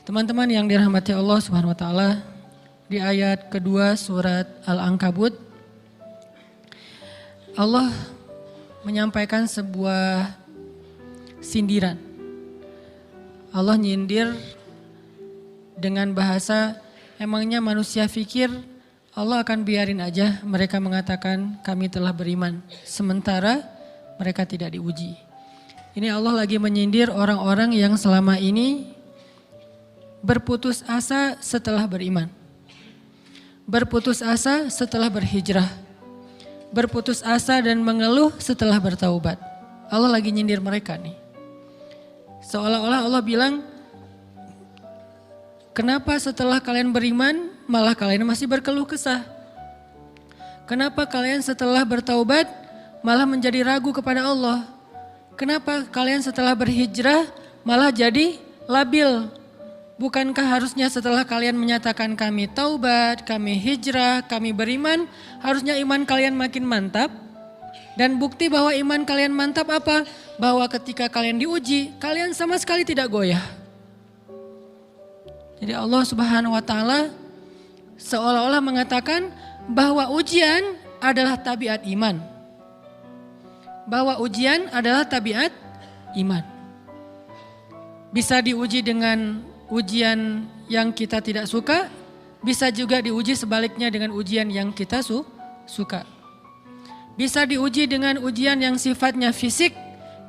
Teman-teman yang dirahmati Allah Subhanahu wa taala, di ayat kedua surat Al-Ankabut Allah menyampaikan sebuah sindiran. Allah nyindir dengan bahasa, emangnya manusia pikir Allah akan biarin aja mereka mengatakan kami telah beriman, sementara mereka tidak diuji. Ini Allah lagi menyindir orang-orang yang selama ini berputus asa setelah beriman. Berputus asa setelah berhijrah. Berputus asa dan mengeluh setelah bertaubat. Allah lagi nyindir mereka nih. Seolah-olah Allah bilang, kenapa setelah kalian beriman malah kalian masih berkeluh kesah? Kenapa kalian setelah bertaubat malah menjadi ragu kepada Allah? Kenapa kalian setelah berhijrah malah jadi labil? Bukankah harusnya setelah kalian menyatakan kami taubat, kami hijrah, kami beriman, harusnya iman kalian makin mantap? Dan bukti bahwa iman kalian mantap apa? Bahwa ketika kalian diuji, kalian sama sekali tidak goyah. Jadi Allah Subhanahu wa taala seolah-olah mengatakan bahwa ujian adalah tabiat iman. Bahwa ujian adalah tabiat iman. Bisa diuji dengan ujian yang kita tidak suka, bisa juga diuji sebaliknya dengan ujian yang kita suka. Bisa diuji dengan ujian yang sifatnya fisik,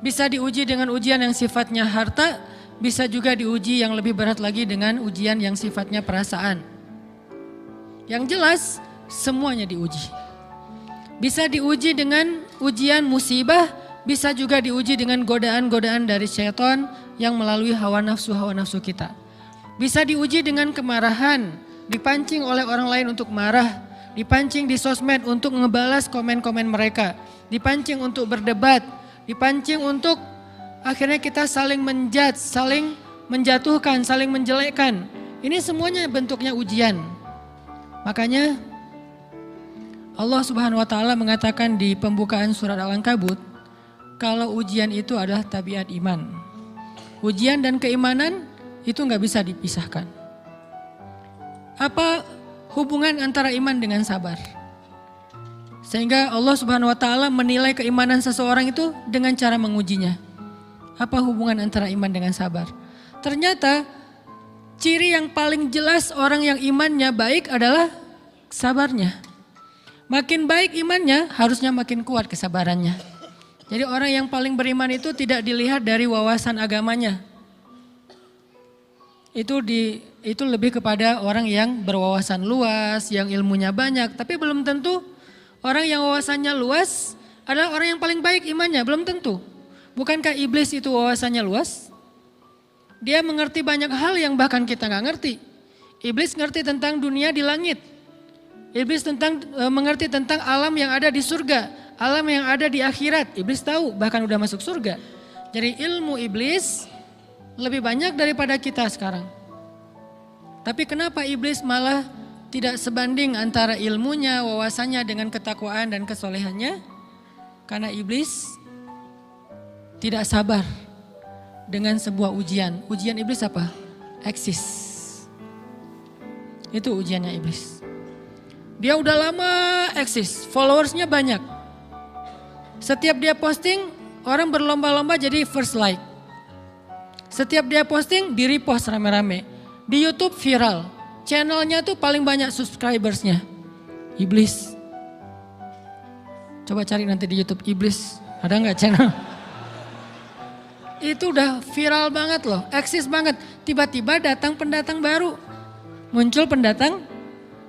bisa diuji dengan ujian yang sifatnya harta, bisa juga diuji yang lebih berat lagi dengan ujian yang sifatnya perasaan. Yang jelas semuanya diuji. Bisa diuji dengan ujian musibah, bisa juga diuji dengan godaan-godaan dari syaitan yang melalui hawa nafsu kita. Bisa diuji dengan kemarahan, dipancing oleh orang lain untuk marah, dipancing di sosmed untuk ngebalas komen-komen mereka, dipancing untuk berdebat, dipancing untuk akhirnya kita saling menjudge, saling menjatuhkan, saling menjelekkan. Ini semuanya bentuknya ujian. Makanya Allah Subhanahu wa taala mengatakan di pembukaan surat Al-Ankabut, kalau ujian itu adalah tabiat iman. Ujian dan keimanan itu nggak bisa dipisahkan. Apa hubungan antara iman dengan sabar? Sehingga Allah Subhanahu wa taala menilai keimanan seseorang itu dengan cara mengujinya. Apa hubungan antara iman dengan sabar? Ternyata ciri yang paling jelas orang yang imannya baik adalah sabarnya. Makin baik imannya, harusnya makin kuat kesabarannya. Jadi orang yang paling beriman itu tidak dilihat dari wawasan agamanya. Itu lebih kepada orang yang berwawasan luas, yang ilmunya banyak. Tapi belum tentu orang yang wawasannya luas adalah orang yang paling baik imannya, belum tentu. Bukankah iblis itu wawasannya luas? Dia mengerti banyak hal yang bahkan kita gak ngerti. Iblis ngerti tentang dunia di langit. Iblis mengerti tentang alam yang ada di surga, alam yang ada di akhirat. Iblis tahu, bahkan udah masuk surga. Jadi ilmu iblis lebih banyak daripada kita sekarang. Tapi kenapa iblis malah tidak sebanding antara ilmunya, wawasannya dengan ketakwaan dan kesolehannya? Karena iblis tidak sabar dengan sebuah ujian. Ujian iblis apa? Eksis. Itu ujiannya iblis. Dia udah lama eksis, followersnya banyak. Setiap dia posting, orang berlomba-lomba jadi first like. Setiap dia posting, di repost rame-rame. Di YouTube viral. Channelnya tuh paling banyak subscribersnya. Iblis. Coba cari nanti di YouTube iblis. Ada nggak channel? Itu udah viral banget loh. Eksis banget. Tiba-tiba datang pendatang baru. Muncul pendatang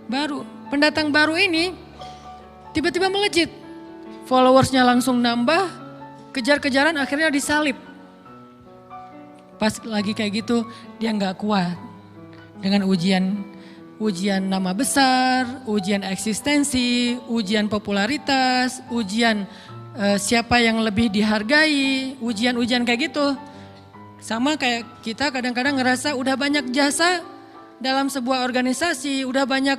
baru. Pendatang baru ini tiba-tiba melejit. Followersnya langsung nambah. Kejar-kejaran akhirnya disalib. Pas lagi kayak gitu dia nggak kuat dengan ujian nama besar, ujian eksistensi, ujian popularitas, ujian siapa yang lebih dihargai, ujian-ujian kayak gitu. Sama kayak kita kadang-kadang ngerasa udah banyak jasa dalam sebuah organisasi, udah banyak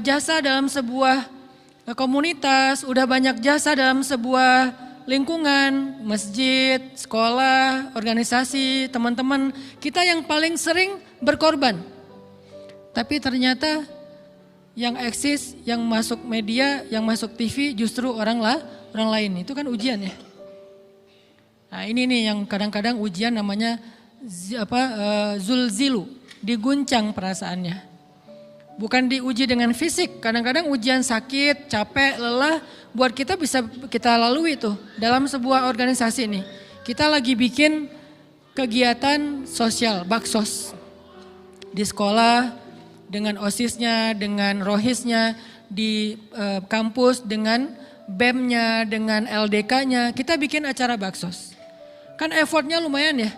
jasa dalam sebuah komunitas, udah banyak jasa dalam sebuah lingkungan, masjid, sekolah, organisasi, teman-teman. Kita yang paling sering berkorban. Tapi ternyata yang eksis, yang masuk media, yang masuk TV justru orang lain. Itu kan ujian ya. Nah ini nih yang kadang-kadang ujian namanya zulzilu, diguncang perasaannya. Bukan diuji dengan fisik, kadang-kadang ujian sakit, capek, lelah, buat kita bisa kita lalui tuh dalam sebuah organisasi nih. Kita lagi bikin kegiatan sosial, baksos. Di sekolah, dengan OSIS-nya, dengan ROHIS-nya, di kampus, dengan BEM-nya, dengan LDK-nya, kita bikin acara baksos. Kan effortnya lumayan ya.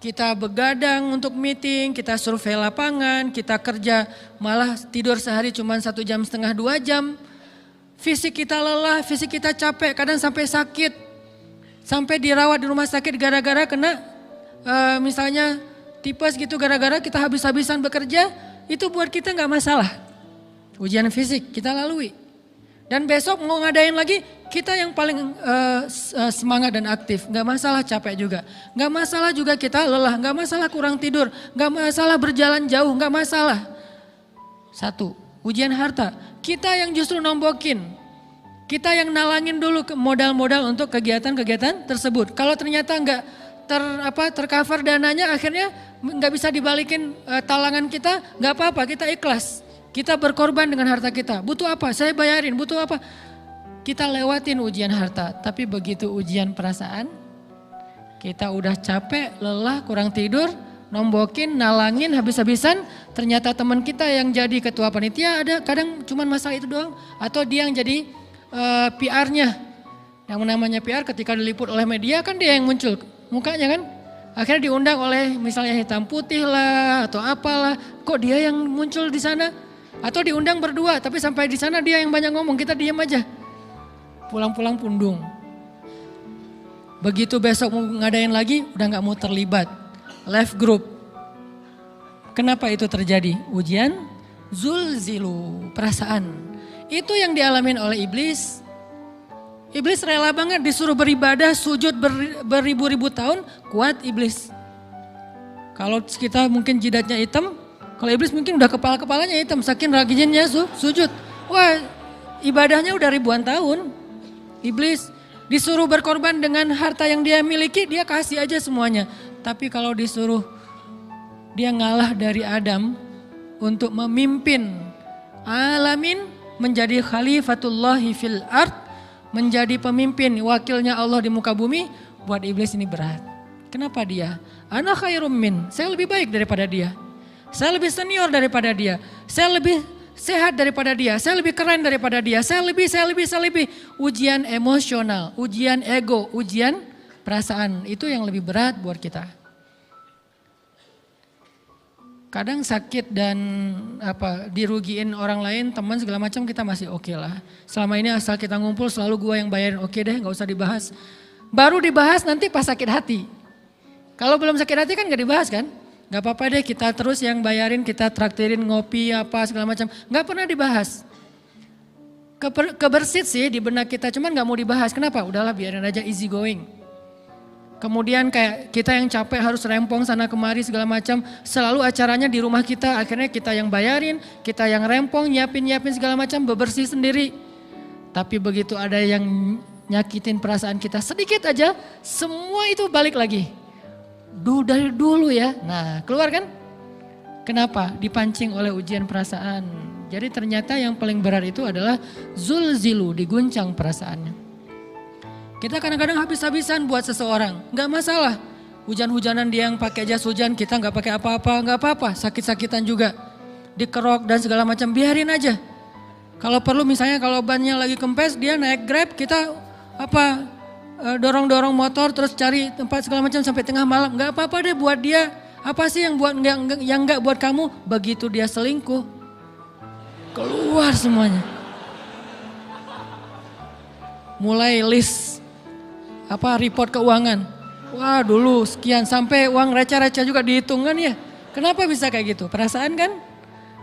Kita begadang untuk meeting, kita survei lapangan, kita kerja malah tidur sehari cuma 1,5 jam, 2 jam. Fisik kita lelah, fisik kita capek, kadang sampai sakit. Sampai dirawat di rumah sakit gara-gara kena misalnya tipes gitu, gara-gara kita habis-habisan bekerja, itu buat kita gak masalah. Ujian fisik kita lalui. Dan besok mau ngadain lagi, kita yang paling semangat dan aktif. Gak masalah capek juga. Gak masalah juga kita lelah, gak masalah kurang tidur, gak masalah berjalan jauh, gak masalah. Satu, ujian harta. Kita yang justru nombokin. Kita yang nalangin dulu modal-modal untuk kegiatan-kegiatan tersebut. Kalau ternyata gak tercover dananya, akhirnya gak bisa dibalikin talangan kita, gak apa-apa, kita ikhlas. Kita berkorban dengan harta kita. Butuh apa? Saya bayarin. Butuh apa? Kita lewatin ujian harta. Tapi begitu ujian perasaan, kita udah capek, lelah, kurang tidur, nombokin, nalangin habis-habisan. Ternyata teman kita yang jadi ketua panitia ada kadang cuman masalah itu doang. Atau dia yang jadi PR-nya. Yang namanya PR ketika diliput oleh media kan dia yang muncul mukanya kan. Akhirnya diundang oleh misalnya hitam putih lah atau apalah. Kok dia yang muncul di sana? Atau diundang berdua, tapi sampai di sana dia yang banyak ngomong, kita diam aja. Pulang-pulang pundung. Begitu besok mau ngadain lagi, udah gak mau terlibat. Left group. Kenapa itu terjadi? Ujian zulzilu, perasaan. Itu yang dialamin oleh iblis. Iblis rela banget disuruh beribadah, sujud beribu-ribu tahun, kuat iblis. Kalau kita mungkin jidatnya hitam, kalau iblis mungkin udah kepala-kepalanya hitam, saking rajinnya sujud. Wah, ibadahnya udah ribuan tahun. Iblis disuruh berkorban dengan harta yang dia miliki, dia kasih aja semuanya. Tapi kalau disuruh dia ngalah dari Adam untuk memimpin alamin, menjadi khalifatullahi fil ard, menjadi pemimpin wakilnya Allah di muka bumi, buat iblis ini berat. Kenapa dia? Ana khairum min, saya lebih baik daripada dia. Saya lebih senior daripada dia. Saya lebih sehat daripada dia. Saya lebih keren daripada dia. Saya lebih. Ujian emosional, ujian ego, ujian perasaan. Itu yang lebih berat buat kita. Kadang sakit dan dirugiin orang lain, teman segala macam kita masih oke lah. Selama ini asal kita ngumpul selalu gua yang bayarin, oke deh gak usah dibahas. Baru dibahas nanti pas sakit hati. Kalau belum sakit hati kan gak dibahas kan? Gak apa-apa deh kita terus yang bayarin, kita traktirin ngopi apa segala macam. Gak pernah dibahas. Kebersit sih di benak kita, cuman gak mau dibahas. Kenapa? Udahlah biarin aja, easy going. Kemudian kayak kita yang capek harus rempong sana kemari segala macam. Selalu acaranya di rumah kita, akhirnya kita yang bayarin, kita yang rempong, nyiapin segala macam, bebersih sendiri. Tapi begitu ada yang nyakitin perasaan kita sedikit aja, semua itu balik lagi. Dari dulu ya, nah keluar kan? Kenapa? Dipancing oleh ujian perasaan. Jadi ternyata yang paling berat itu adalah zulzilu, diguncang perasaannya. Kita kadang-kadang habis-habisan buat seseorang, gak masalah. Hujan-hujanan dia yang pakai jas hujan, kita gak pakai apa-apa, gak apa-apa. Sakit-sakitan juga, dikerok dan segala macam, biarin aja. Kalau perlu misalnya kalau bannya lagi kempes, dia naik Grab, kita dorong-dorong motor terus cari tempat segala macam sampai tengah malam. Gak apa-apa deh buat dia. Apa sih yang gak buat kamu? Begitu dia selingkuh, keluar semuanya. Mulai list report keuangan. Wah dulu sekian, sampai uang receh-receh juga dihitung kan ya. Kenapa bisa kayak gitu? Perasaan kan?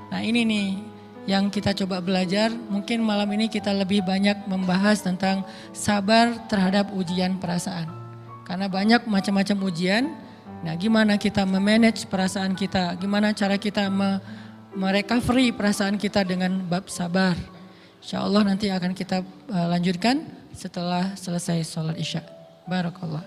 Nah ini nih yang kita coba belajar. Mungkin malam ini kita lebih banyak membahas tentang sabar terhadap ujian perasaan. Karena banyak macam-macam ujian Nah, gimana kita memanage perasaan kita, gimana cara kita merecovery perasaan kita dengan bab sabar. Insya Allah nanti akan kita lanjutkan setelah selesai sholat isya. Barakallah.